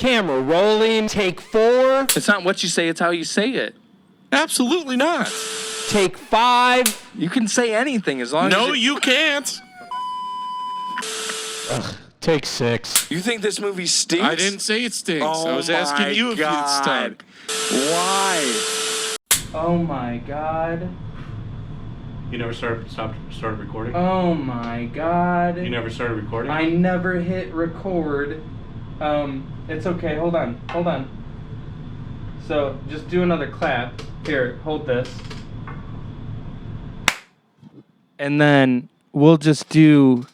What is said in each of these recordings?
Camera rolling. Take 4. It's not what you say, it's how you say it. Absolutely not. Take 5. You can say anything as long as you can't. Take 6. You think this movie stinks? I didn't say it stinks. Oh I was asking you if it stunk. Why? Oh my god. You never started recording? Oh my god. You never started recording? I never hit record. It's okay. Hold on. So, just do another clap. Here, hold this. And then we'll do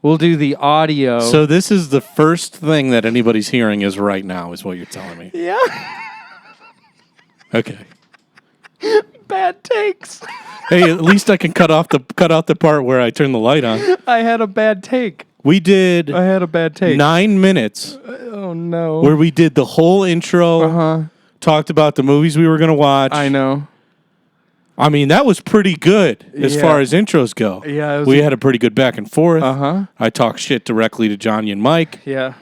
the audio. So this is the first thing that anybody's hearing is right now, is what you're telling me. Yeah. Okay. Bad takes. Hey, at least I can cut out the part where I turn the light on. I had a bad take. We did I had a bad take. 9 minutes Oh no. where we did the whole intro, talked about the movies we were going to watch. I know. I mean, that was pretty good as far as intros go. Yeah, we had a pretty good back and forth. Uh-huh. I talked shit directly to Johnny and Mike. Yeah.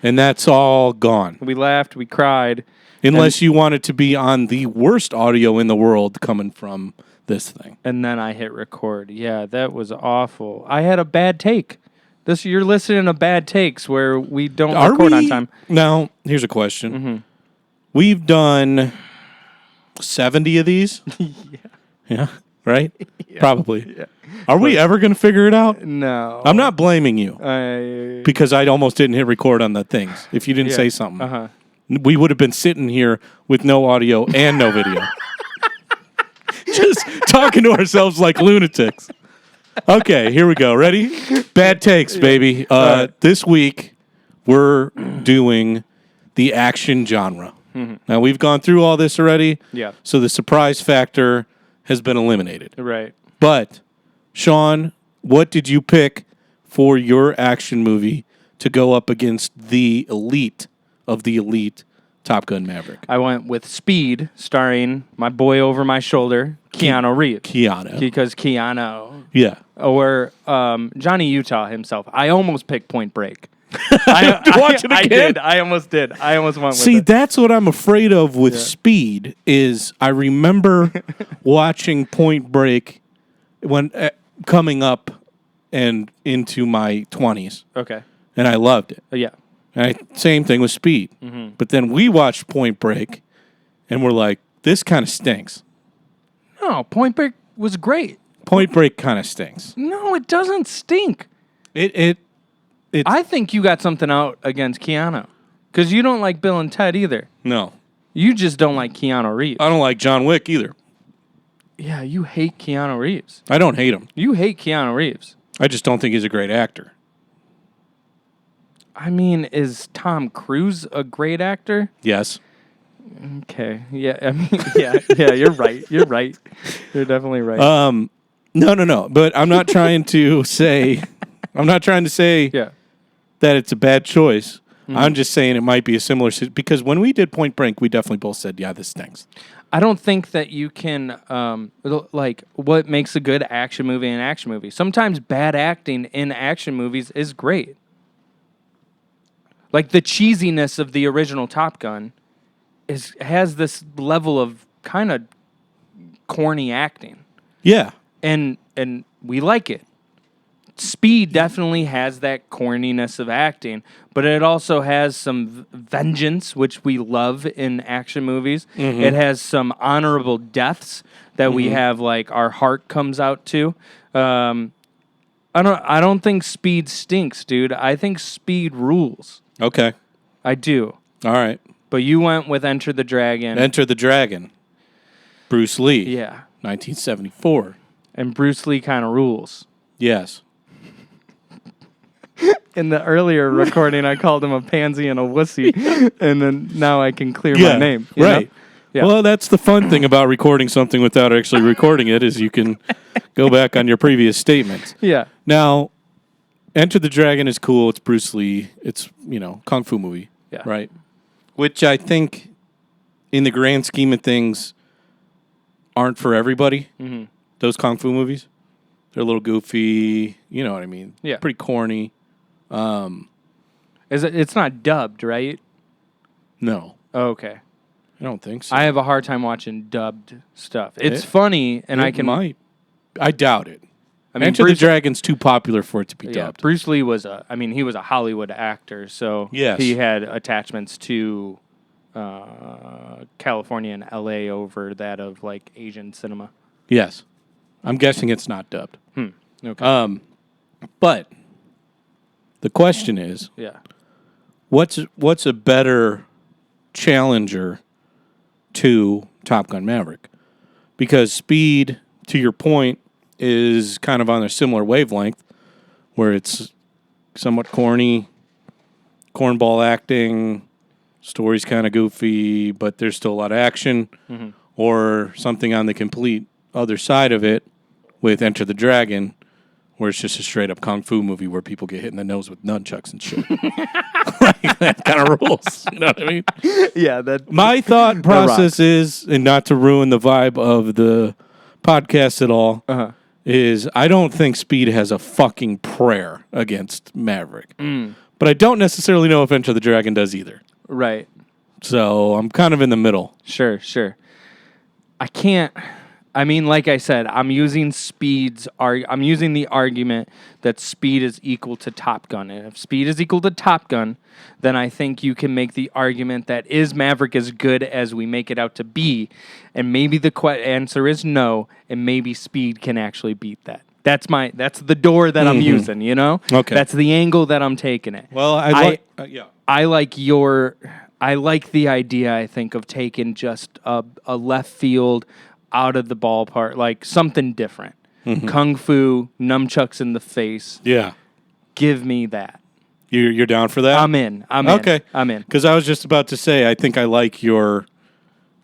And that's all gone. We laughed, we cried. Unless you want it to be on the worst audio in the world coming from this thing. And then I hit record. Yeah, that was awful. I had a bad take. You're listening to bad takes where we don't record on time. Now, here's a question. Mm-hmm. We've done 70 of these. Yeah, right? Yeah. Probably. Yeah. Are we ever going to figure it out? No. I'm not blaming you. Because I almost didn't hit record on the things. If you didn't say something. We would have been sitting here with no audio and no video. Just talking to ourselves like lunatics. Okay, here we go. Ready? Bad takes, baby. This week, we're doing the action genre. Mm-hmm. Now, we've gone through all this already. Yeah. So the surprise factor has been eliminated. Right. But, Sean, what did you pick for your action movie to go up against the elite of the elite, Top Gun Maverick? I went with Speed, starring my boy over my shoulder, Keanu Reeves. Because Keanu. Yeah. Or Johnny Utah himself. I almost picked Point Break. Watch it again? I did. I almost did. I almost went with it. See, that's what I'm afraid of with Speed, is I remember watching Point Break when coming up and into my 20s. Okay. And I loved it. Yeah. Same thing with Speed. Mm-hmm. But then we watched Point Break, and we're like, this kind of stinks. No, Point Break was great. Point Break kind of stinks. No, it doesn't stink. I think you got something out against Keanu. Because you don't like Bill and Ted either. No. You just don't like Keanu Reeves. I don't like John Wick either. Yeah, you hate Keanu Reeves. I don't hate him. You hate Keanu Reeves. I just don't think he's a great actor. I mean, is Tom Cruise a great actor? Yes. Okay. Yeah, I mean, yeah, you're right. You're right. You're definitely right. No. But I'm not trying to say that it's a bad choice. Mm-hmm. I'm just saying it might be a similar, because when we did Point Break, we definitely both said, yeah, this stinks. I don't think that you can, what makes a good action movie an action movie. Sometimes bad acting in action movies is great. Like the cheesiness of the original Top Gun has this level of kind of corny acting. Yeah. And we like it. Speed definitely has that corniness of acting, but it also has some vengeance, which we love in action movies. Mm-hmm. It has some honorable deaths that we have, like, our heart comes out to. I don't think Speed stinks, dude. I think Speed rules. Okay. I do. All right. But you went with Enter the Dragon. Enter the Dragon. Bruce Lee. Yeah. 1974. And Bruce Lee kind of rules. Yes. In the earlier recording, I called him a pansy and a wussy, and then now I can clear my name. Right. Yeah. Well, that's the fun thing about recording something without actually recording it, is you can go back on your previous statements. Yeah. Now, Enter the Dragon is cool. It's Bruce Lee. It's, kung fu movie. Yeah. Right? Which I think, in the grand scheme of things, aren't for everybody. Mm-hmm. Those kung fu movies. They're a little goofy. You know what I mean? Yeah. Pretty corny. It's not dubbed, right? No, Okay. I don't think so. I have a hard time watching dubbed stuff. It's funny, and I can. Might. I doubt it. I mean, Enter the Dragon's too popular for it to be Yeah, dubbed. Bruce Lee was he was a Hollywood actor, so Yes. he had attachments to California and LA over that of like Asian cinema. Yes. I'm guessing it's not dubbed. Okay. But the question is, Yeah. what's a better challenger to Top Gun Maverick? Because Speed, to your point, is kind of on a similar wavelength, where it's somewhat corny, cornball acting, story's kind of goofy, but there's still a lot of action, or something on the complete other side of it with Enter the Dragon, where it's just a straight up kung fu movie where people get hit in the nose with nunchucks and shit. Like, that kind of rules. You know what I mean? Yeah, that My thought process is, and not to ruin the vibe of the podcast at all, is I don't think Speed has a fucking prayer against Maverick. But I don't necessarily know if Enter the Dragon does either. right. So I'm kind of in the middle. Sure. I can't. I mean, like I said, I'm using I'm using the argument that Speed is equal to Top Gun. And if Speed is equal to Top Gun, then I think you can make the argument that is Maverick as good as we make it out to be? And maybe the answer is no, and maybe Speed can actually beat that. That's the door that I'm using, you know? Okay. That's the angle that I'm taking it. Well, I like the idea, I think, of taking just a left field, out of the ballpark, like something different. Kung fu, nunchucks in the face. Yeah. Give me that. You're down for that? I'm in. Okay. I'm in. Because I was just about to say, I think I like your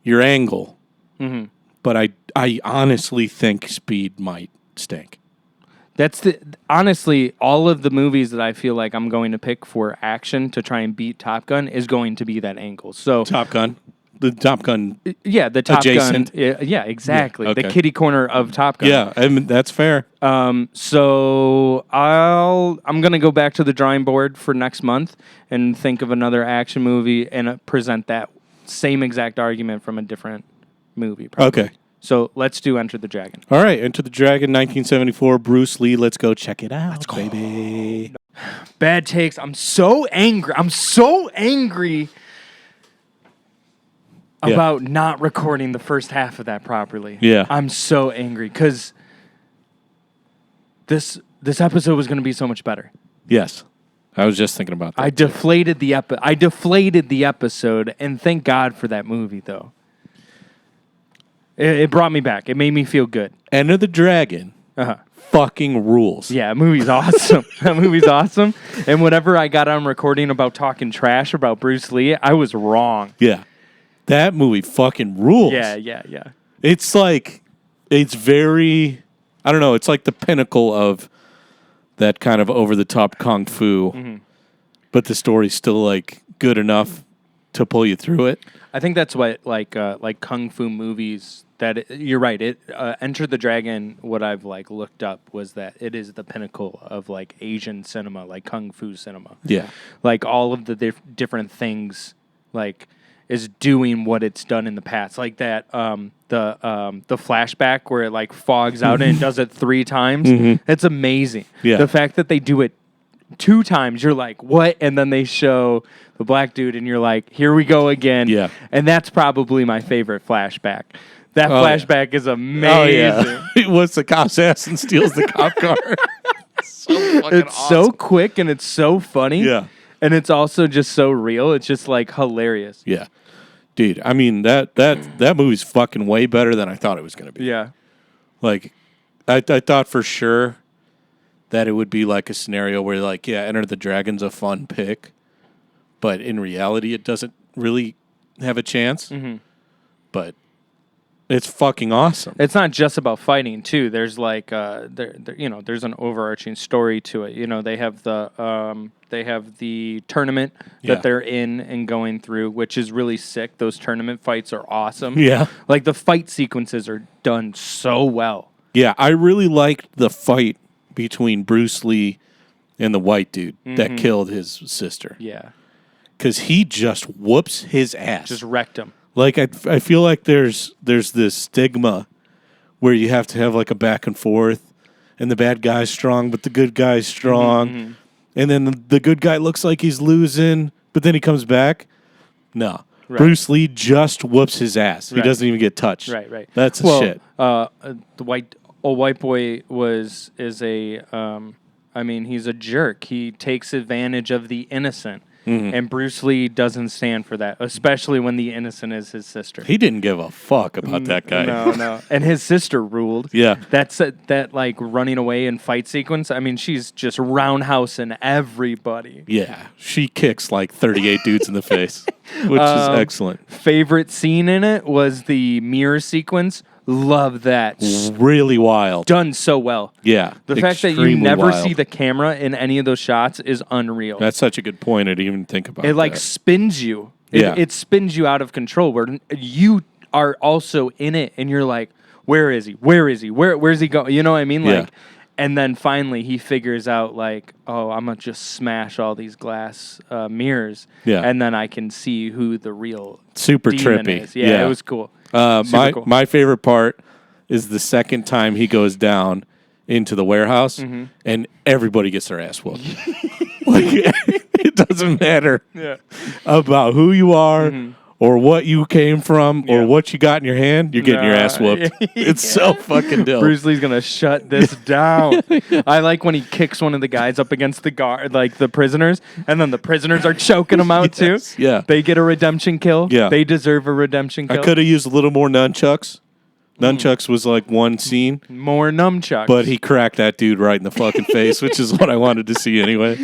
angle. But I honestly think Speed might stink. Honestly, all of the movies that I feel like I'm going to pick for action to try and beat Top Gun is going to be that angle. So Top Gun. The Top Gun. Yeah, the Top adjacent. Gun. Yeah, exactly. Yeah, okay. The kitty corner of Top Gun. Yeah, I mean, that's fair. So I'm gonna go back to the drawing board for next month and think of another action movie and present that same exact argument from a different movie. Probably. Okay. So let's do Enter the Dragon. All right, Enter the Dragon, 1974, Bruce Lee. Let's go check it out, baby. Bad takes. I'm so angry. About not recording the first half of that properly. Yeah. I'm so angry because this episode was going to be so much better. Yes. I was just thinking about that. I deflated the episode, and thank God for that movie, though. It brought me back. It made me feel good. Enter the Dragon fucking rules. Yeah, that movie's awesome. That movie's awesome. And whatever I got on recording about talking trash about Bruce Lee, I was wrong. Yeah. That movie fucking rules. Yeah. It's like, it's very, I don't know, it's like the pinnacle of that kind of over-the-top kung fu, but the story's still, like, good enough to pull you through it. I think that's what, like kung fu movies, you're right. Enter the Dragon, what I've, like, looked up was that it is the pinnacle of, like, Asian cinema, like kung fu cinema. Yeah. Like, all of the different things, like, is doing what it's done in the past, like that the flashback where it like fogs out and it does it 3 times. It's amazing. Yeah. The fact that they do it 2 times, you're like, what? And then they show the black dude, and you're like, here we go again. Yeah. And that's probably my favorite flashback. That flashback is amazing. Oh, yeah. He whoops the cop's ass and steals the cop car. So fucking It's so quick and it's so funny. Yeah. And it's also just so real. It's just like hilarious. Yeah. Dude, I mean, that movie's fucking way better than I thought it was going to be. Yeah. Like, I thought for sure that it would be like a scenario where, like, yeah, Enter the Dragon's a fun pick, but in reality, it doesn't really have a chance. But it's fucking awesome. It's not just about fighting too. There's like there's an overarching story to it. You know, they have the tournament that they're in and going through, which is really sick. Those tournament fights are awesome. Yeah. Like the fight sequences are done so well. Yeah, I really liked the fight between Bruce Lee and the white dude that killed his sister. Yeah. because he just whoops his ass. Just wrecked him. Like I feel like there's this stigma where you have to have like a back and forth, and the bad guy's strong, but the good guy's strong, and then the good guy looks like he's losing, but then he comes back. No, Bruce Lee just whoops his ass. He doesn't even get touched. Right. That's shit. The white boy is a he's a jerk. He takes advantage of the innocent. And Bruce Lee doesn't stand for that, especially when the innocent is his sister. He didn't give a fuck about that guy. No. And his sister ruled. Yeah. That like running away and fight sequence. I mean, she's just roundhousing everybody. Yeah. She kicks like 38 dudes in the face, which is excellent. Favorite scene in it was the mirror sequence. Love that. Really wild. Done so well. Yeah. The fact that you never see the camera in any of those shots is unreal. That's such a good point. I didn't even think about it. It like that. spins you. Yeah. It spins you out of control where you are also in it and you're like, where is he? Where's he going? You know what I mean? Like, and then finally he figures out like, oh, I'm going to just smash all these glass mirrors. Yeah. And then I can see who the real super demon trippy. is. Yeah, it was cool. Cool. My favorite part is the second time he goes down into the warehouse and everybody gets their ass whooped. Like it doesn't matter about who you are or what you came from or what you got in your hand. You're getting your ass whooped. It's so fucking dope. Bruce Lee's gonna shut this down. I like when he kicks one of the guys up against the guard, like the prisoners, and then the prisoners are choking him out too. Yeah, they get a redemption kill. Yeah, they deserve a redemption kill. I could have used a little more nunchucks. Nunchucks was like one scene. More nunchucks. But he cracked that dude right in the fucking face, which is what I wanted to see anyway.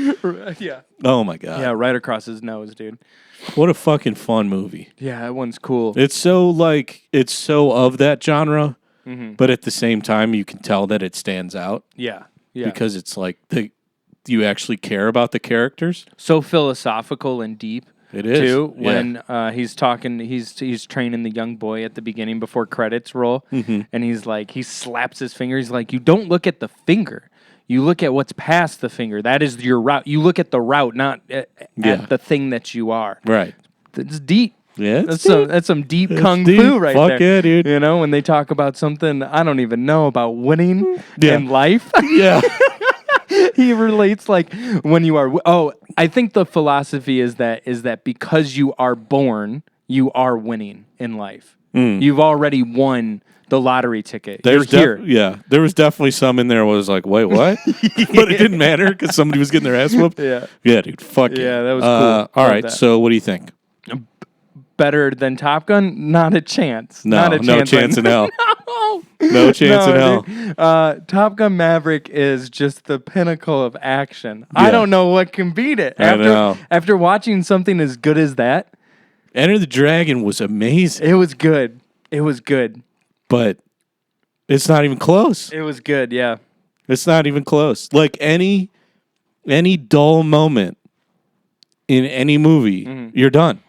Yeah. Oh my god. Yeah, right across his nose, dude. What a fucking fun movie. Yeah, that one's cool. It's so of that genre, but at the same time you can tell that it stands out. Yeah. Because it's like you actually care about the characters. So philosophical and deep. It is too. When he's talking, he's training the young boy at the beginning before credits roll, and he's like, he slaps his finger. He's like, you don't look at the finger, you look at what's past the finger. That is your route. You look at the route, not at the thing that you are. Right. It's deep. Yeah, that's some deep kung fu right there. Fuck yeah, dude. You know, when they talk about something I don't even know about winning in life. Yeah. He relates like when you are. Oh, I think the philosophy is that because you are born, you are winning in life. You've already won the lottery ticket. You're here. There was definitely some in there where I was like, wait, what? But it didn't matter because somebody was getting their ass whooped. Yeah, dude. Fuck yeah. Yeah, that was cool. All right, so what do you think? Better than Top Gun? Not a chance. No chance in hell. No chance in hell. Top Gun Maverick is just the pinnacle of action. I don't know what can beat it. After watching something as good as that. Enter the Dragon was amazing. It was good. But it's not even close. It was good, yeah. It's not even close. Like any dull moment in any movie, you're done.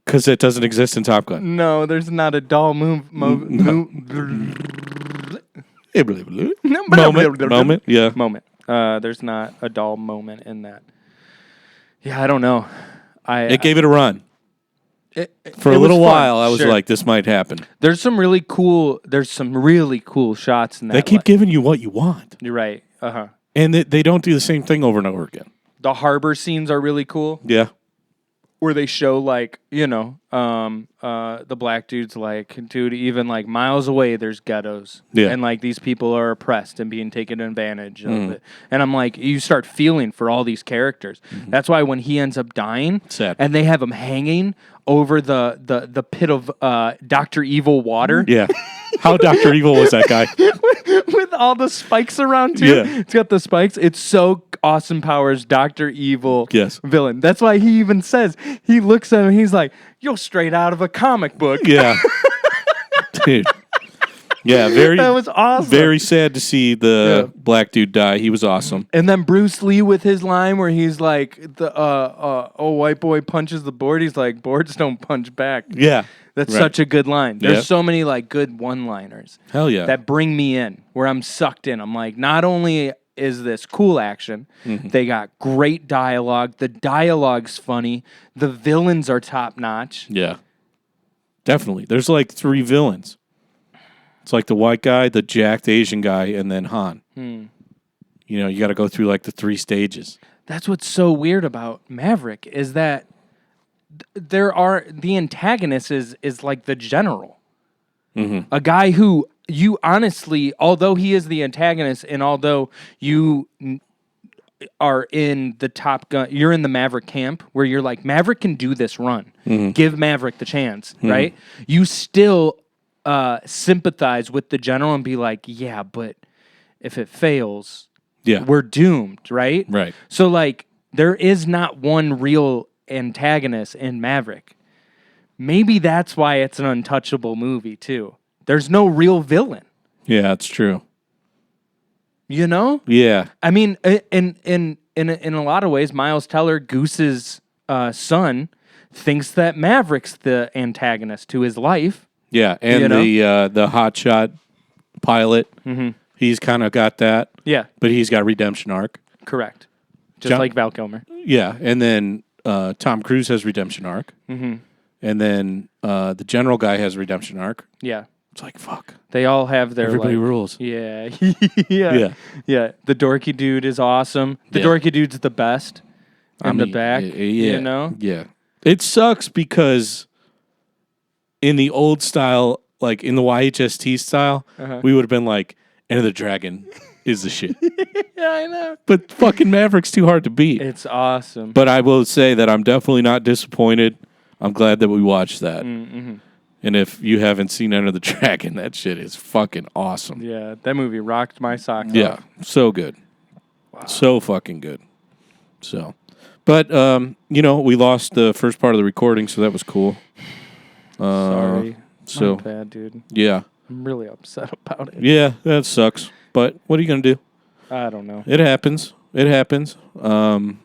Because it doesn't exist in Top Gun. No, there's not a dull moment. There's not a dull moment in that. Yeah, I don't know. It gave it a run. For a little while, I was like, this might happen. There's some really cool shots in that. They keep giving you what you want. You're right. And they don't do the same thing over and over again. The harbor scenes are really cool. Yeah. Where they show like, the black dude's like, dude, even like miles away there's ghettos. Yeah. And like these people are oppressed and being taken advantage of it. And I'm like, you start feeling for all these characters. That's why when he ends up dying and they have him hanging over the pit of Dr. Evil water. Yeah. How Dr. Evil was that guy? With all the spikes around too. Yeah. It's got the spikes. It's so Austin Powers, Dr. Evil villain. That's why he even says, he looks at him, he's like, you're straight out of a comic book. Yeah. Dude. Yeah, that was awesome. Very sad to see the black dude die. He was awesome. And then Bruce Lee with his line where he's like, white boy punches the board. He's like, boards don't punch back. Yeah. That's such a good line. There's so many like good one-liners. Hell yeah. That bring me in, where I'm sucked in. I'm like, not only is this cool action. They got great dialogue. The dialogue's funny. The villains are top notch. Yeah. Definitely. There's like 3 villains. It's like the white guy, the jacked Asian guy, and then Han. You know, you got to go through like the 3 stages. That's what's so weird about Maverick is that the antagonist is like the general. A guy who you honestly, although he is the antagonist and although you are in the Top Gun, you're in the Maverick camp where you're like, Maverick can do this run. Give Maverick the chance, right? You still sympathize with the general and be like, yeah, but if it fails, we're doomed, right? Right. So, like, there is not one real antagonist in Maverick. Maybe that's why it's an untouchable movie, too. There's no real villain. Yeah, that's true. You know? Yeah. I mean, in a lot of ways, Miles Teller, Goose's son, thinks that Maverick's the antagonist to his life. Yeah, and You know? the hotshot pilot, he's kind of got that. Yeah, But he's got redemption arc. correct. Just John- like Val Kilmer. Yeah, and then Tom Cruise has redemption arc. And then the general guy has redemption arc. Yeah. It's like, fuck. They all have their Everybody like, rules. Yeah. Yeah. Yeah. The dorky dude is awesome. The Yeah. dorky dude's the best in the mean, back. yeah. You know? Yeah. It sucks because in the old style, like in the YHST style, we would have been like, Enter the Dragon is the shit. Yeah, I know. But fucking Maverick's too hard to beat. It's awesome. But I will say that I'm definitely not disappointed. I'm glad that we watched that. And if you haven't seen Enter the Dragon, that shit is fucking awesome. Yeah, that movie rocked my socks Yeah, off. so good. Wow. So fucking good. So, but, you know, we lost the first part of the recording, so that was cool. Sorry. So, My bad, dude. yeah. I'm really upset about it. Yeah, that sucks. But what are you going to do? I don't know. It happens. It happens. You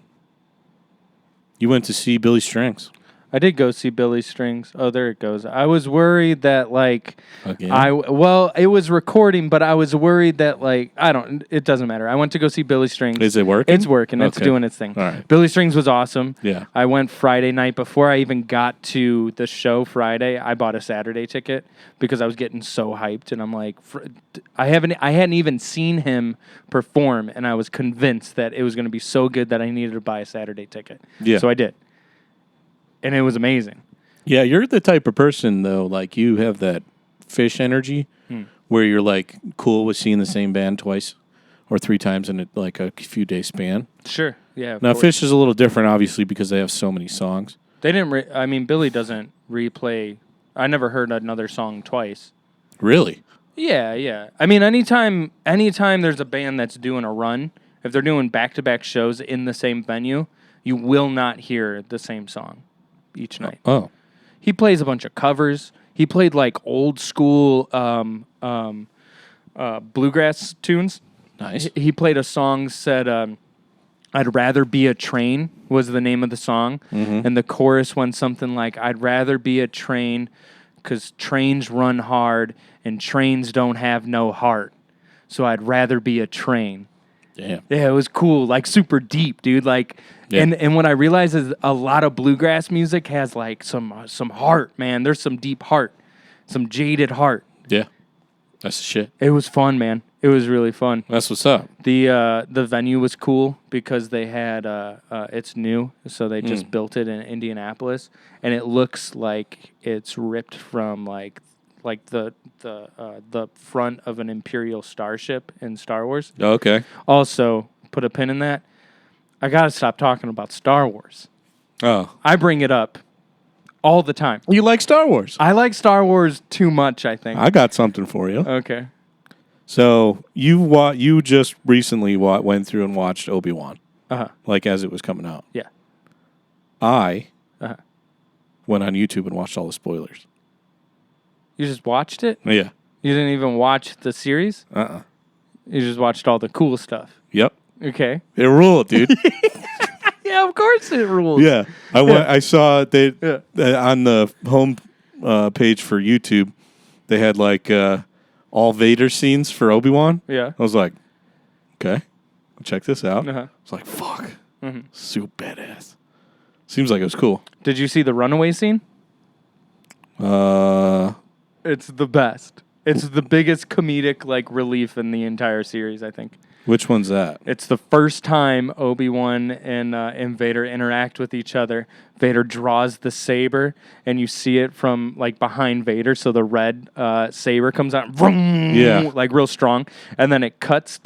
went to see Billy Strings. I did go see Billy Strings. Oh, there it goes. I was worried that, like, Again? well, it was recording, but I was worried that, like, it doesn't matter. I went to go see Billy Strings. Is it working? It's working. It's Okay. doing its thing. All right. Billy Strings was awesome. Yeah. I went Friday night. Before I even got to the show Friday, I bought a Saturday ticket because I was getting so hyped. And I'm like, I hadn't even seen him perform, and I was convinced that it was going to be so good that I needed to buy a Saturday ticket. Yeah. So I did. And it was amazing. Yeah, you're the type of person, though, like you have that Fish energy where you're like cool with seeing the same band twice or 3 times in like a few day span. Sure. Yeah. Now, Fish is a little different, obviously, because they have so many songs. They didn't. Billy doesn't replay. I never heard another song twice. Really? Yeah, yeah. I mean, anytime there's a band that's doing a run, if they're doing back-to-back shows in the same venue, you will not hear the same song each night. Oh. He plays a bunch of covers. He played like old school bluegrass tunes. Nice. He played a song said, "I'd rather be a train" was the name of the song, and the chorus went something like, "I'd rather be a train, 'cause trains run hard and trains don't have no heart. So I'd rather be a train." Damn. Yeah, it was cool, like super deep, dude. Like, Yeah. and what I realized is a lot of bluegrass music has like some heart, man. There's some deep heart, some jaded heart. Yeah. That's the shit. It was fun, man. It was really fun. That's what's up. The venue was cool because they had it's new, so they just built it in Indianapolis, and it looks like it's ripped from like the front of an Imperial starship in Star Wars. Okay. Also, put a pin in that. I gotta stop talking about Star Wars. Oh. I bring it up all the time. You like Star Wars? I like Star Wars too much, I think. I got something for you. Okay. So you just recently went through and watched Obi-Wan, like as it was coming out. Yeah. I went on YouTube and watched all the spoilers. You just watched it? Yeah. You didn't even watch the series? Uh-uh. You just watched all the cool stuff. Yep. Okay. It ruled, dude. Yeah, of course it rules. Yeah. I saw they Yeah. on the home page for YouTube, they had like all Vader scenes for Obi-Wan. Yeah. I was like, okay. check this out. Uh-huh. It's like, fuck. Super badass. Seems like it was cool. Did you see the runaway scene? It's the best. It's the biggest comedic relief in the entire series, I think. Which one's that? It's the first time Obi-Wan and Vader interact with each other. Vader draws the saber, and you see it from behind Vader, so the red saber comes out, vroom, real strong, and then it cuts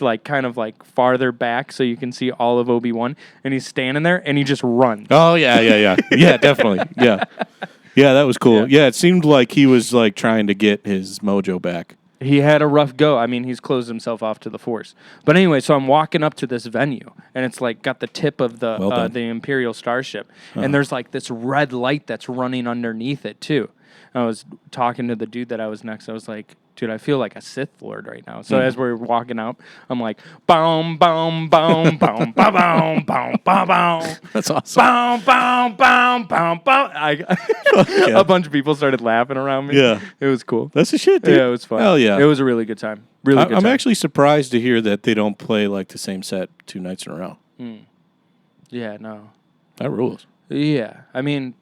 farther back, so you can see all of Obi-Wan, and he's standing there, and he just runs. Oh yeah, yeah, definitely, yeah, that was cool. Yeah, it seemed like he was trying to get his mojo back. He had a rough go. I mean, he's closed himself off to the Force. But anyway, so I'm walking up to this venue, and it's got the tip of the Imperial starship, and there's this red light that's running underneath it too. I was talking to the dude that I was next. I was like, dude, I feel like a Sith Lord right now. So as we're walking out, I'm like, boom, boom, boom, boom, boom, boom, boom, boom. That's awesome. Boom, boom, boom, boom, boom. A bunch of people started laughing around me. Yeah. It was cool. That's the shit, dude. Yeah, it was fun. Hell yeah. It was a really good time. Really good I'm time. actually surprised to hear that they don't play the same set 2 nights in a row. Yeah, no. That rules. Yeah. I mean,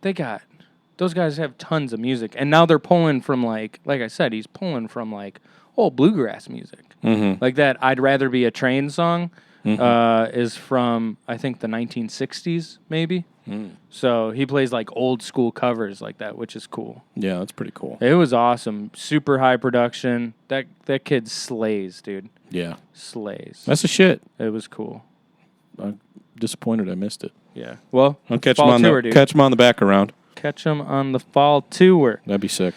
those guys have tons of music. And now they're pulling from, like I said, he's pulling from, old bluegrass music. Mm-hmm. Like that I'd Rather Be a Train song is from, I think, the 1960s, maybe. So he plays, old school covers like that, which is cool. Yeah, that's pretty cool. It was awesome. Super high production. That kid slays, dude. Yeah. Slays. That's the shit. It was cool. I'm disappointed I missed it. Yeah. Well, I'll catch fall him tour, dude. catch him on the back around. Catch him on the fall tour. That'd be sick.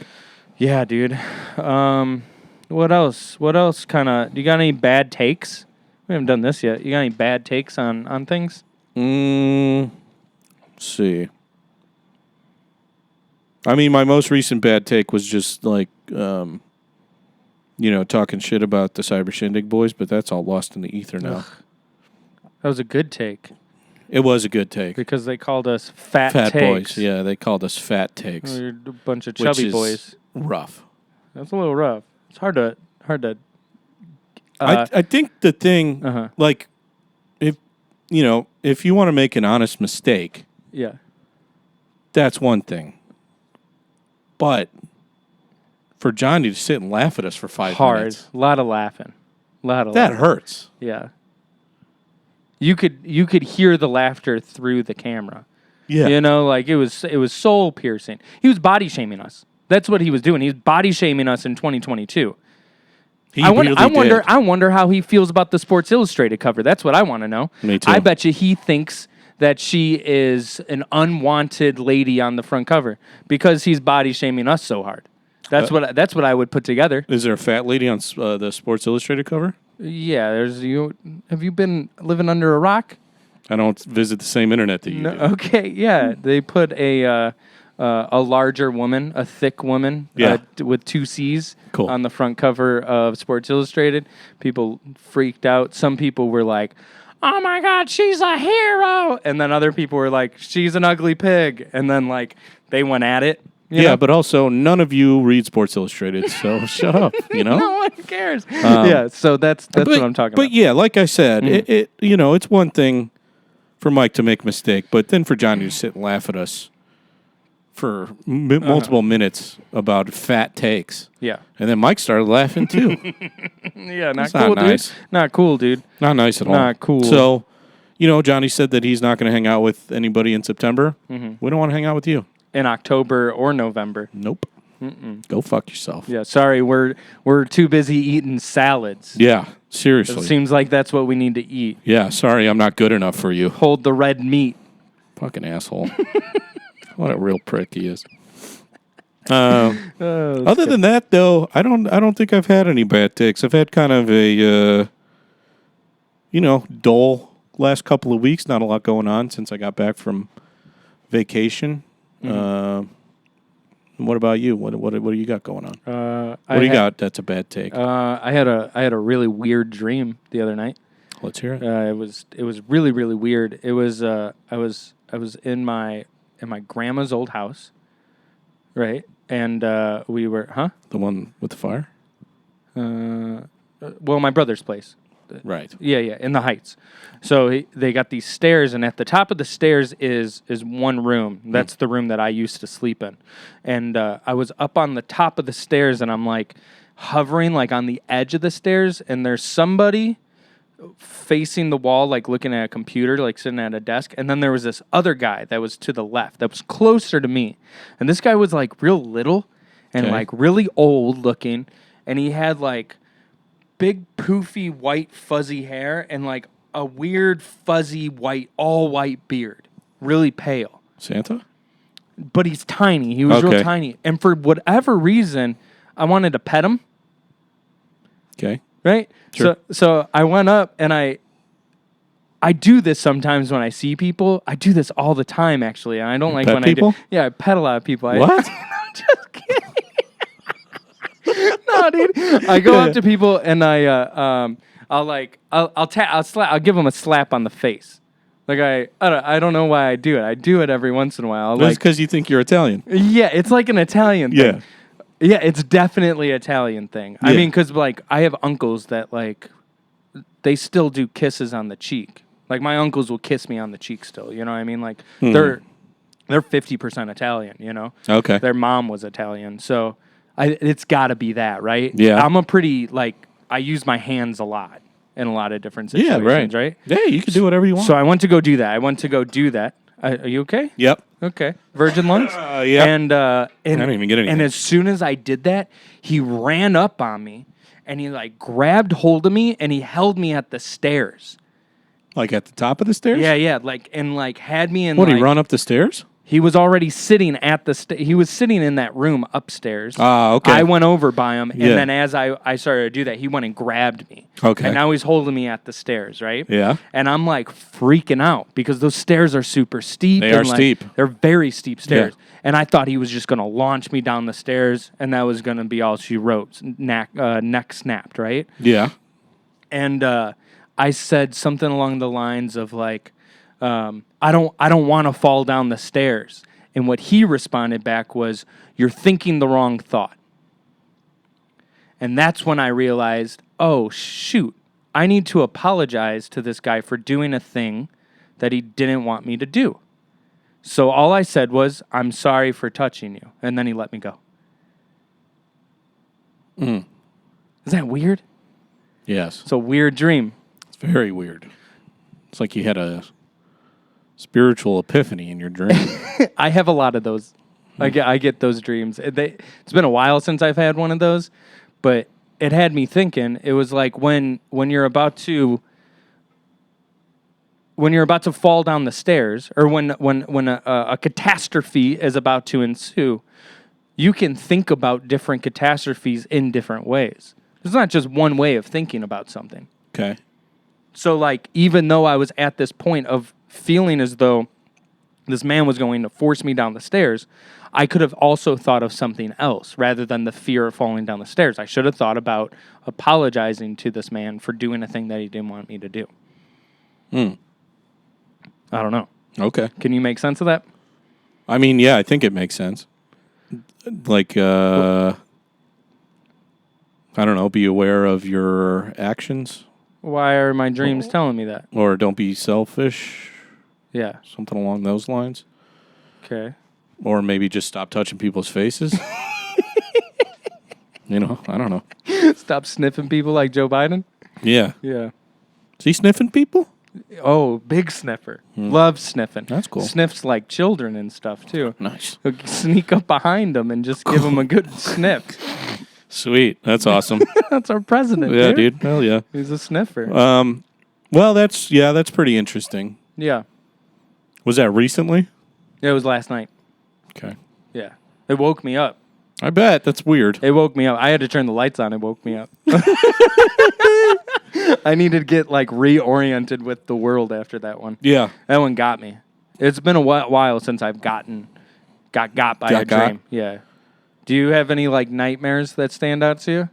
Yeah, dude. What else? What else do you got any bad takes? We haven't done this yet. You got any bad takes on things? Let's see. I mean, my most recent bad take was just talking shit about the Cyber Shindig boys, but that's all lost in the ether now. Ugh. That was a good take. It was a good take. Because they called us fat takes. Boys. Yeah, they called us fat takes. We're a bunch of which chubby is boys. Rough. That's a little rough. It's hard to. I think the thing, if you want to make an honest mistake, Yeah. that's one thing. But for Johnny to sit and laugh at us for 5 minutes, A lot of laughing. that hurts. Yeah. You could hear the laughter through the camera. Yeah. It was soul piercing. He was body shaming us. That's what he was doing. He was body shaming us in 2022. He I really did. wonder how he feels about the Sports Illustrated cover. That's what I want to know. Me too. I bet you he thinks that she is an unwanted lady on the front cover because he's body shaming us so hard. That's what I would put together. Is there a fat lady on the Sports Illustrated cover? Yeah, there's you. Have you been living under a rock? I don't visit the same internet that you do. Okay, yeah. They put a larger woman, a thick woman, with 2 C's Cool. on the front cover of Sports Illustrated. People freaked out. Some people were like, "Oh my God, she's a hero!" And then other people were like, "She's an ugly pig." And then they went at it. You know? But also none of you read Sports Illustrated, so shut up. No one cares. Yeah, so that's what I'm talking about. But yeah, like I said, it's one thing for Mike to make a mistake, but then for Johnny to sit and laugh at us for multiple minutes about fat takes. Yeah. And then Mike started laughing too. Yeah, not That's cool, not nice. dude. Not cool, dude. Not nice at all. Not cool. So, Johnny said that he's not going to hang out with anybody in September. We don't want to hang out with you. In October or November. Nope. Go fuck yourself. Yeah, sorry, we're too busy eating salads. Yeah, It seriously. seems like that's what we need to eat. Yeah, sorry, I'm not good enough for you. Hold the red meat. Fucking asshole. What a real prick he is. Other than that, though, I don't think I've had any bad takes. I've had kind of a dull last couple of weeks. Not a lot going on since I got back from vacation. What about you? What do you got going on? What do you got? That's a bad take. I had a really weird dream the other night. Let's hear it. It was really, really weird. It was I was in my grandma's old house, right? And we were The one with the fire? well, my brother's place. Right. Yeah, in the Heights. So they got these stairs, and at the top of the stairs is one room. That's the room that I used to sleep in. And I was up on the top of the stairs, and I'm like hovering like on the edge of the stairs, and there's somebody facing the wall, like looking at a computer, like sitting at a desk. And then there was this other guy that was to the left, that was closer to me. And this guy was like real little and Okay. like really old looking. And he had like big poofy white fuzzy hair and like a weird fuzzy all white beard. Really pale. Santa? But he's tiny. He was real Okay. tiny. And for whatever reason, I wanted to pet him. Okay. Right? Sure. So I went up and I do this sometimes when I see people. I do this all the time, actually. And I don't like pet when people? I do. Yeah, I pet a lot of people. What? I'm just kidding. No, dude. I go up to people and I'll give them a slap on the face. Like I don't know why I do it. I do it every once in a while. That's because you think you're Italian. Yeah, it's like an Italian Yeah. thing. Yeah, it's definitely an Italian thing. I Yeah. mean, because like I have uncles that like they still do kisses on the cheek. Like my uncles will kiss me on the cheek still. You know what I mean? Like they're 50% Italian. You know. Okay. Their mom was Italian, so it's got to be that, right? Yeah. I'm a pretty like I use my hands a lot in a lot of different Yeah, situations, right. right? Yeah, you can do whatever you want. So I went to go do that. Are you okay? Yep. Okay. Virgin lungs? Yeah. And I didn't even get anything. And as soon as I did that, he ran up on me and he like grabbed hold of me and he held me at the stairs. Like at the top of the stairs? Yeah, like had me in What, like, he run up the stairs? he was already sitting at he was sitting in that room upstairs. Ah, okay. I went over by him, and Yeah. then as I started to do that, he went and grabbed me. Okay. And now he's holding me at the stairs, right? Yeah. And I'm like freaking out because those stairs are super steep. They and are like, steep. They're very steep stairs. Yeah. And I thought he was just going to launch me down the stairs, and that was going to be all she wrote. Neck snapped, right? Yeah. And I said something along the lines of like, I don't want to fall down the stairs. And what he responded back was, "You're thinking the wrong thought." And that's when I realized, oh shoot, I need to apologize to this guy for doing a thing that he didn't want me to do. So all I said was, "I'm sorry for touching you," and then he let me go. Is that weird? Yes. It's a weird dream. It's very weird. It's like you had a spiritual epiphany in your dream. I have a lot of those. I get those dreams. It's been a while since I've had one of those, but it had me thinking. It was like when you're about to fall down the stairs, or when a catastrophe is about to ensue, you can think about different catastrophes in different ways. There's not just one way of thinking about something. Okay. So, like, even though I was at this point of feeling as though this man was going to force me down the stairs, I could have also thought of something else rather than the fear of falling down the stairs. I should have thought about apologizing to this man for doing a thing that he didn't want me to do. I don't know. Okay. Can you make sense of that? I mean, yeah, I think it makes sense. Like, I don't know, be aware of your actions, Why are my dreams telling me that? or don't be selfish, Yeah. something along those lines. Okay. Or maybe just stop touching people's faces. I don't know. Stop sniffing people like Joe Biden? Yeah. Yeah. Is he sniffing people? Oh, big sniffer. Loves sniffing. That's cool. Sniffs like children and stuff, too. Nice. He'll sneak up behind them and just give them a good sniff. Sweet. That's awesome. That's our president, Yeah, dude. Hell yeah. He's a sniffer. Well, that's pretty interesting. Yeah. Was that recently? It was last night. Okay. Yeah. It woke me up. I bet. That's weird. It woke me up. I had to turn the lights on. It woke me up. I needed to get like reoriented with the world after that one. Yeah. That one got me. It's been a while since I've got by a dream. Yeah. Do you have any like nightmares that stand out to you?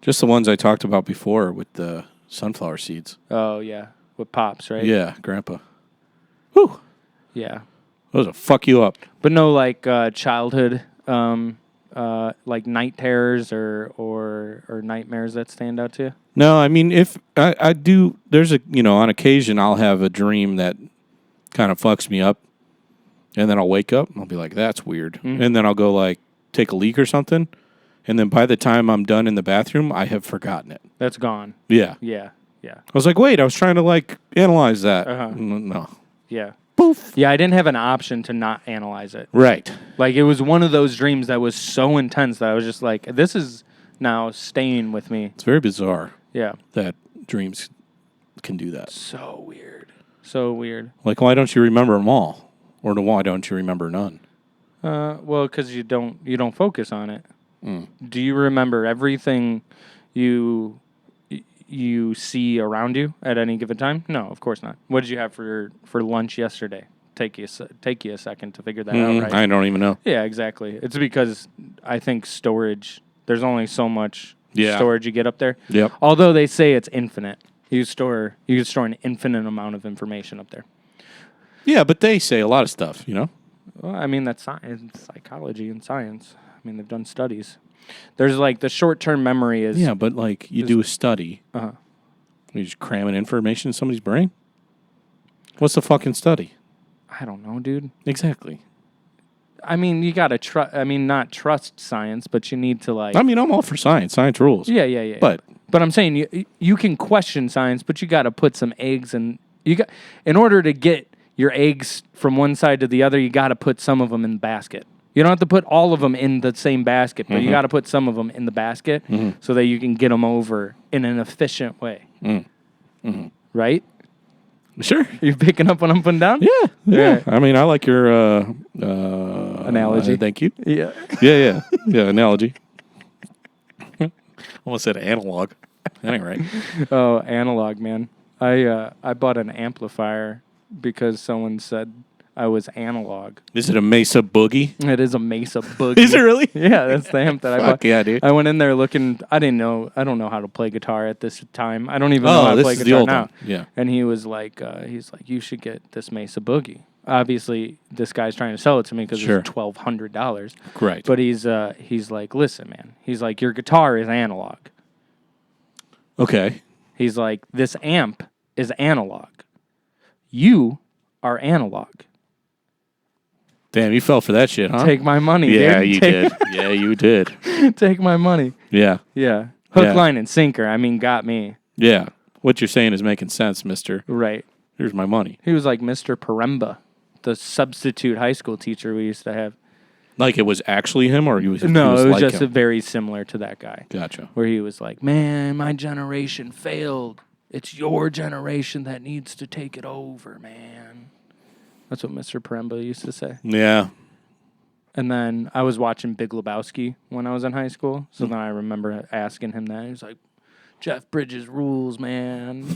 Just the ones I talked about before with the sunflower seeds. Oh yeah, with Pops, right? Yeah, Grandpa. Whew. Yeah. Those will fuck you up. But no like childhood like night terrors or nightmares that stand out to you? No, I mean, if I do, there's on occasion I'll have a dream that kind of fucks me up, and then I'll wake up and I'll be like, that's weird. And then I'll go like take a leak or something, and then by the time I'm done in the bathroom, I have forgotten it. That's gone. Yeah. Yeah. I was like, wait, I was trying to like analyze that. Uh-huh. No. Yeah. Poof. Yeah, I didn't have an option to not analyze it. Right. Like, it was one of those dreams that was so intense that I was just like, this is now staying with me. It's very bizarre Yeah. that dreams can do that. So weird. So weird. Like, why don't you remember them all? Or why don't you remember none? Well, because you don't focus on it. Do you remember everything you see around you at any given time? No, of course not. What did you have for lunch yesterday? Take you a second to figure that out, right? I don't even know. Yeah, exactly. It's because I think storage. There's only so much Yeah. storage you get up there. Yep. Although they say it's infinite. You can store an infinite amount of information up there. Yeah, but they say a lot of stuff, Well, I mean, that's science, psychology and science. I mean, they've done studies. There's like the short-term memory is... Yeah, but like you do a study. Uh-huh. You just cramming information in somebody's brain? What's the fucking study? I don't know, dude. Exactly. I mean, you got to trust... I mean, not trust science, but you need to like... I mean, I'm all for science. Science rules. Yeah. But I'm saying you can question science, but you got to put some eggs in... In order to get your eggs from one side to the other, you got to put some of them in the basket. You don't have to put all of them in the same basket, but you got to put some of them in the basket so that you can get them over in an efficient way. Right? sure. You picking up what I'm putting down? Yeah. Yeah. I mean, I like your Analogy. thank you. Yeah. Yeah. Analogy. Almost said analog. Anyway. Oh, analog, man. I bought an amplifier because someone said I was analog. Is it a Mesa Boogie? It is a Mesa Boogie. Is it really? Yeah, that's the amp that I Fuck bought. yeah, dude. I went in there looking. I don't know how to play guitar at this time. I don't even know how to this play is the guitar old now. one. Yeah. And he was like, you should get this Mesa Boogie. Obviously, this guy's trying to sell it to me because Sure. it's $1,200. Right. But he's like, listen, man. He's like, your guitar is analog. Okay. He's like, this amp is analog. You are analog. Damn, you fell for that shit, huh? Take my money, Yeah, dude. you did. Yeah, you did. Take my money. Yeah. Yeah. Hook, Yeah. line, and sinker. I mean, got me. Yeah. What you're saying is making sense, mister. Right. Here's my money. He was like Mr. Paremba, the substitute high school teacher we used to have. Like it was actually him, or he was? No, he was it was like just him? very similar to that guy. Gotcha. Where he was like, man, my generation failed. It's your generation that needs to take it over, man. That's what Mr. Paremba used to say. Yeah. And then I was watching Big Lebowski when I was in high school. So then I remember asking him that. He was like, Jeff Bridges rules, man.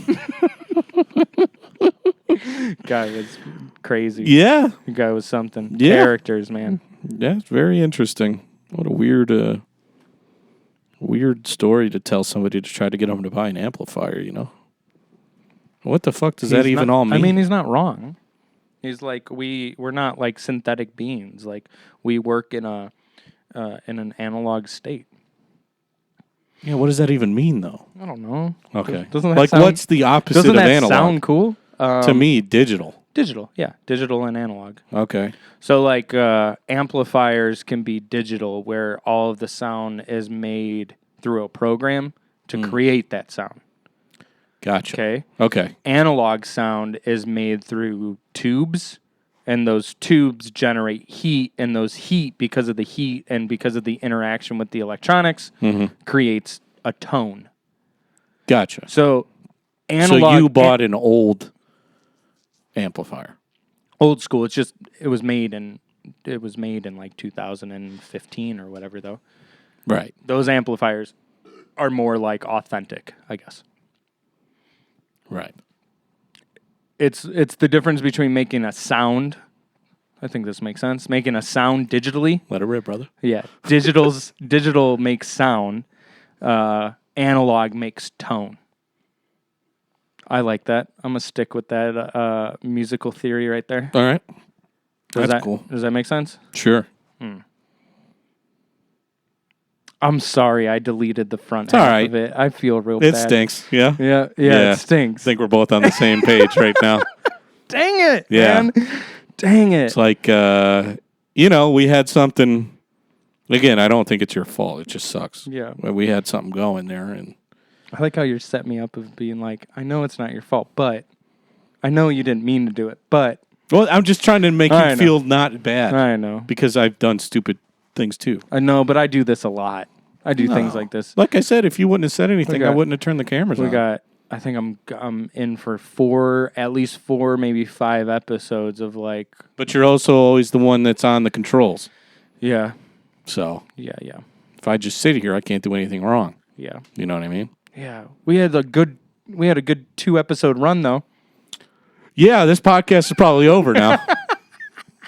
Guy was crazy. Yeah. The guy was something. Yeah. Characters, man. Yeah. It's very interesting. What a weird story to tell somebody to try to get them to buy an amplifier. You know. What the fuck does that even all mean? I mean, he's not wrong. He's like we're not like synthetic beings. Like we work in an analog state. Yeah, what does that even mean, though? I don't know. Okay. Doesn't that like, sound, what's the opposite doesn't of that analog? sound cool? To me, digital. Digital, yeah, digital and analog. Okay. So like amplifiers can be digital, where all of the sound is made through a program to create that sound. Gotcha. Okay. Analog sound is made through tubes, and those tubes generate heat, and those heat, because of the heat and because of the interaction with the electronics, creates a tone. Gotcha. So analog. So you bought an old amplifier. Old school. It was made in like 2015 or whatever, though. Right. Those amplifiers are more like authentic, I guess. Right. It's the difference between making a sound. I think this makes sense. Making a sound digitally. Let it rip, brother. Yeah. Digital makes sound. Analog makes tone. I like that. I'm going to stick with that musical theory right there. All right. That's cool. Does that make sense? Sure. I'm sorry, I deleted the front half all right. of it. I feel real It bad. stinks. Yeah. Yeah, it stinks. I think we're both on the same page right now. Dang it, Yeah. man. Dang it. It's like, we had something. Again, I don't think it's your fault. It just sucks. Yeah. We had something going there, and I like how you set me up of being like, I know it's not your fault, but I know you didn't mean to do it, but well, I'm just trying to make I you know. feel not bad. I know. Because I've done stupid things too. I know, but I do this a lot. I do things No. like this. Like I said, if you wouldn't have said anything, I wouldn't have turned the cameras on. I think I'm in for at least 4, maybe 5 episodes of like. But you're also always the one that's on the controls. Yeah. So Yeah. if I just sit here, I can't do anything wrong. Yeah. You know what I mean? Yeah. We had a good 2-episode run though. Yeah, this podcast is probably over now.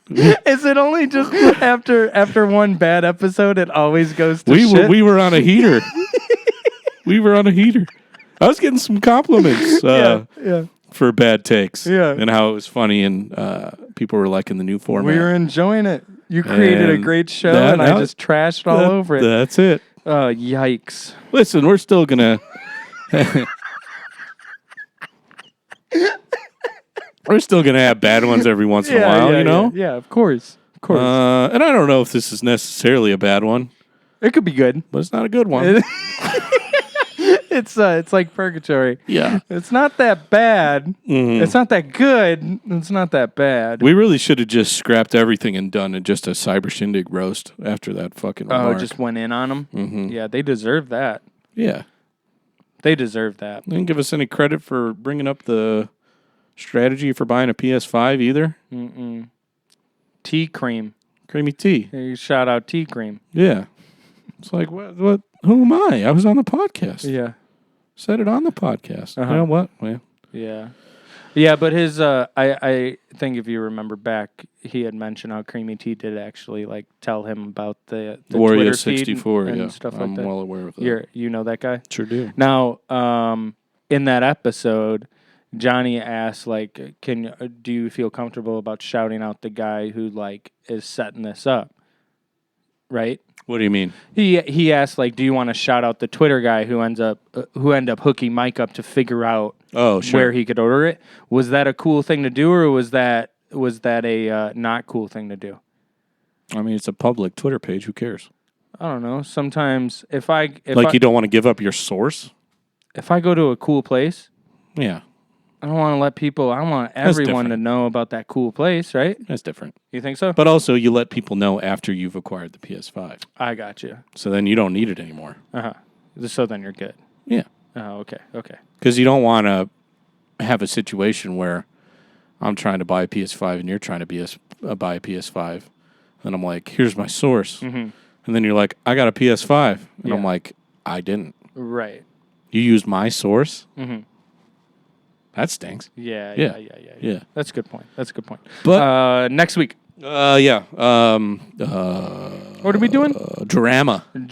Is it only just after one bad episode it always goes to shit? We were on a heater. We were on a heater. I was getting some compliments yeah. for bad takes. Yeah. And how it was funny and people were liking the new format. We were enjoying it. You created a And great show that- and I that- just trashed all over it. That's it. Oh, yikes. Listen, we're still gonna have bad ones every once in a while, you know? Yeah, of course. Of course. And I don't know if this is necessarily a bad one, it could be good. but it's not a good one. It's like purgatory. Yeah. It's not that bad. Mhm. It's not that good. It's not that bad. We really should have just scrapped everything and done just a Cyber Shindig roast after that fucking remark. just went in on them. Mhm. Yeah, they deserve that. Yeah. They deserve that. They didn't give us any credit for bringing up the strategy for buying a PS5 either. Tea cream. Creamy tea. Hey, shout out tea cream. Yeah. It's like, what? Who am I? I was on the podcast. Yeah. Said it on the podcast. Uh-huh. You know what? Well, Yeah. Yeah, but his I think if you remember back, he had mentioned how Creamy Tea did actually like tell him about the Wario Twitter feed 64, and yeah. stuff I'm like that. well aware of that. You know that guy? Sure do. Now, in that episode, Johnny asked like, do you feel comfortable about shouting out the guy who like is setting this up? Right? What do you mean? He asked like, do you want to shout out the Twitter guy who ended up hooking Mike up to figure out where he could order it? Was that a cool thing to do, or was that a not cool thing to do? I mean, it's a public Twitter page. Who cares? I don't know. Sometimes if you don't want to give up your source? if I go to a cool place, Yeah, I don't want to let people. I want everyone to different. know about that cool place, right? that's different. You think so? But also, you let people know after you've acquired the PS5. I got you. So then you don't need it anymore. So then you're good. Yeah. Oh, okay. Because you don't want to have a situation where I'm trying to buy a PS5 and you're trying to buy a PS5. And I'm like, here's my source. Mm-hmm. And then you're like, I got a PS5. And Yeah. I'm like, I didn't. Right. You used my source? Mm-hmm. That stinks. Yeah. Yeah. That's a good point. But Next week. yeah. What are we doing? Drama and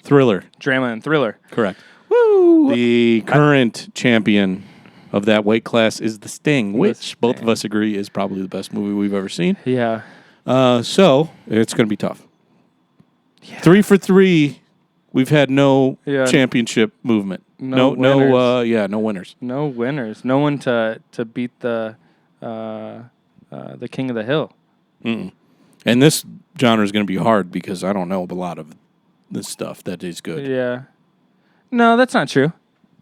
thriller. Drama and thriller. Correct. Woo! The current champion of that weight class is The Sting, which Sting. both of us agree is probably the best movie we've ever seen. Yeah. So it's going to be tough. 3 for 3. We've had no championship movement. No winners. No winners. No winners. No one to beat the King of the Hill. Mm-mm. And this genre is going to be hard because I don't know a lot of this stuff that is good. Yeah. No, that's not true.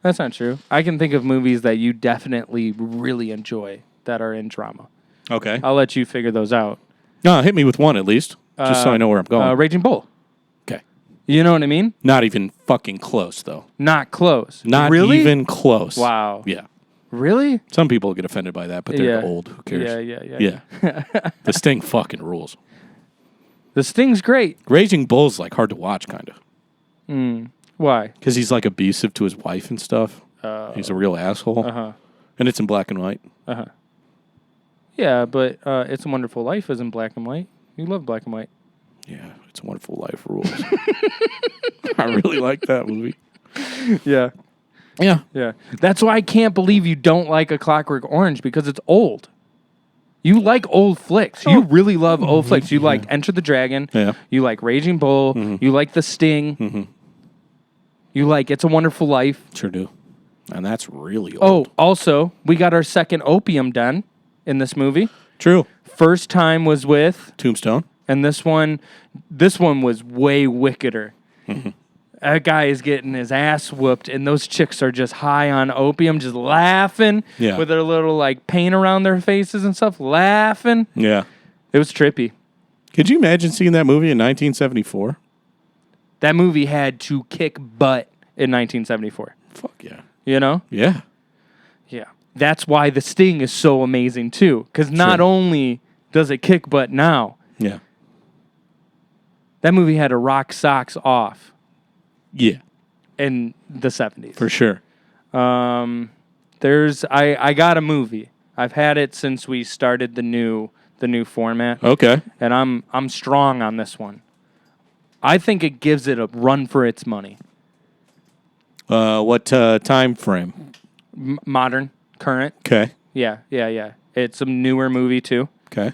I can think of movies that you definitely really enjoy that are in drama. Okay. I'll let you figure those out. No, hit me with one at least, just so I know where I'm going. Raging Bull. Okay. You know what I mean? Not even fucking close, though. Not close. Not really? even close. Wow. Yeah. Really? Some people get offended by that, but they're old. Who cares? Yeah. The Sting fucking rules. The Sting's great. Raging Bull's like hard to watch, kind of. Why? Because he's like abusive to his wife and stuff. He's a real asshole. And it's in black and white. Yeah, but It's a Wonderful Life is in black and white. You love black and white. Yeah, It's a Wonderful Life rules. I really like that movie. Yeah. Yeah. Yeah. That's why I can't believe you don't like A Clockwork Orange, because it's old. You like old flicks. You really love old flicks. You like Enter the Dragon. Yeah. You like Raging Bull. You like The Sting. You like It's a Wonderful Life. Sure do. And that's really old. Oh, also, we got our second opium den in this movie. True. First time was with, Tombstone. and this one was way wickeder. That guy is getting his ass whooped, and those chicks are just high on opium, just laughing with their little like paint around their faces and stuff, laughing. Yeah. It was trippy. Could you imagine seeing that movie in 1974? That movie had to kick butt in 1974. Fuck yeah. You know? Yeah. Yeah. That's why The Sting is so amazing, too. Because not only does it kick butt now, Yeah. that movie had to rock socks off Yeah. in the 70s. For sure. I got a movie. I've had it since we started the new format. Okay. And I'm strong on this one. I think it gives it a run for its money. What time frame? Modern, current. Okay. Yeah. It's a newer movie too. Okay.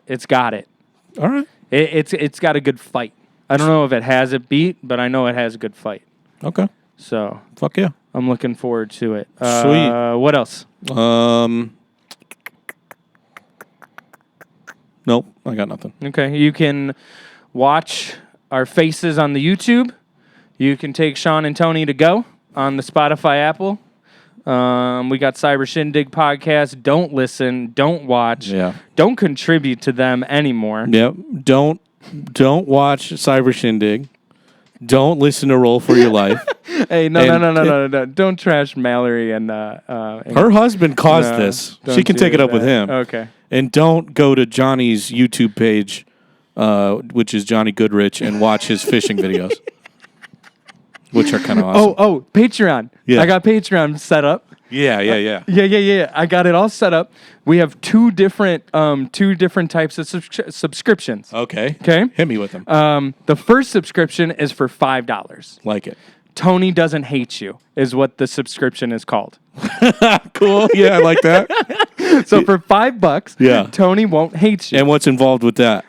It's got it. All right. It's got a good fight. I don't know if it has it beat, but I know it has a good fight. Okay. So Fuck yeah. I'm looking forward to it. Sweet. What else? Nope. I got nothing. Okay, you can watch our faces on the YouTube. You can take Sean and Tony to go on the Spotify Apple. We got Cyber Shindig podcast. Don't listen. Don't watch. Yeah. Don't contribute to them anymore. Yep. Don't watch Cyber Shindig. Don't listen to Roll for Your Life. Hey, no. Don't trash Mallory and Her husband caused this. don't She can do take it up with that. him. Okay. And don't go to Johnny's YouTube page, which is Johnny Goodrich, and watch his fishing videos, which are kind of awesome. Oh, Patreon. Yeah. I got Patreon set up. Yeah. Yeah. I got it all set up. We have two different types of subscriptions. Okay. Okay. Hit me with them. The first subscription is for $5. Like it. Tony Doesn't Hate You is what the subscription is called. Cool. Yeah, I like that. So for $5, Yeah. Tony won't hate you. And what's involved with that?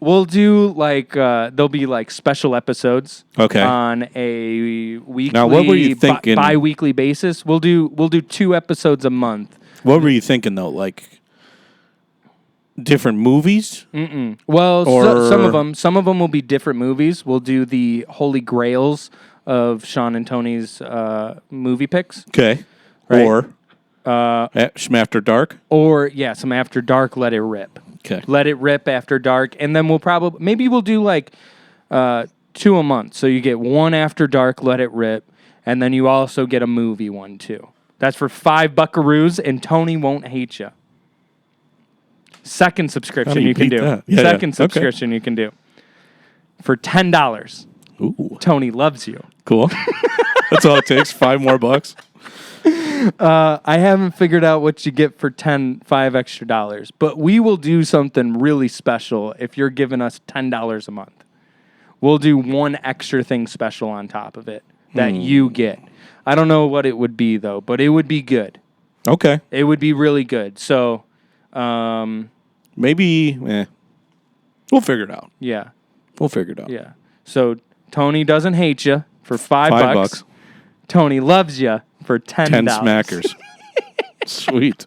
We'll do like there'll be like special episodes. Okay. On a weekly, Now, what were you thinking? Bi-weekly basis. We'll do 2 episodes a month. What were you thinking though? Like different movies? Well, Or- some of them will be different movies. We'll do the Holy Grails of Sean and Tony's movie picks. Okay. Right. Or Schm After Dark? Or, some After Dark, Let It Rip. Okay. Let It Rip After Dark. And then maybe we'll do like 2 a month. So you get one After Dark, Let It Rip. And then you also get a movie one too. That's for $5 buckaroos, and Tony won't hate you. Second subscription you can beat do. that? Yeah, Second yeah. subscription you can do. For $10. Ooh. Tony loves you. Cool. That's all it takes. $5 more bucks. I haven't figured out what you get for $5 extra, but we will do something really special if you're giving us $10 a month. We'll do one extra thing special on top of it that you get. I don't know what it would be though, but it would be good. Okay. It would be really good. So, Maybe we'll figure it out. yeah. We'll figure it out. Yeah. So Tony Doesn't Hate You for $5. $5. Tony Loves You for $10. 10 smackers. Sweet.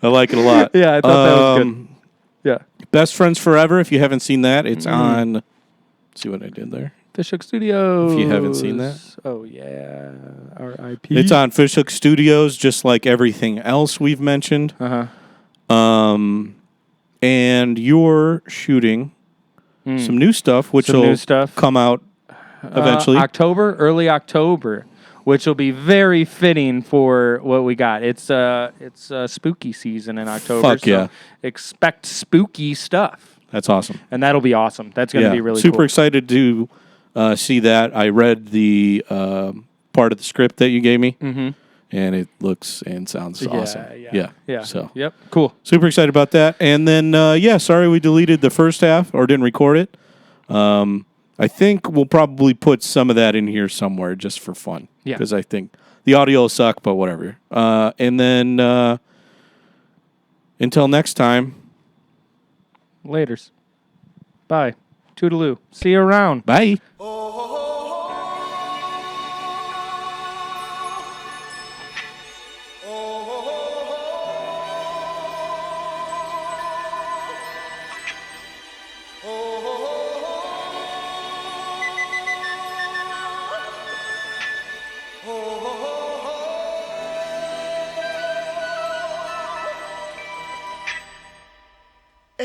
I like it a lot. Yeah, I thought that was good. Yeah. Best Friends Forever. If you haven't seen that, it's on. See what I did there? Fishhook Studios. If you haven't seen that. Oh, yeah. R.I.P. It's on Fishhook Studios, just like everything else we've mentioned. Uh-huh. And you're shooting some new stuff, which Some will new stuff. come out eventually. Early October, which will be very fitting for what we got. It's spooky season in October. Fuck yeah. So expect spooky stuff. That's awesome. And that'll be awesome. That's going to be really super cool. excited to see that. I read the part of the script that you gave me, and it looks and sounds awesome. Yeah. So Yep. Cool. super excited about that. And then sorry we deleted the first half or didn't record it. I think we'll probably put some of that in here somewhere just for fun. Yeah. Because I think the audio will suck, but whatever. And then Until next time, Laters. Bye. Toodaloo. See you around. bye.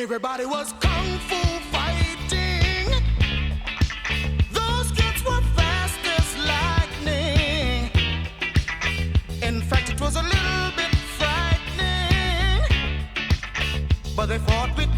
Everybody was kung fu fighting. Those kids were fast as lightning. In fact, it was a little bit frightening. But they fought with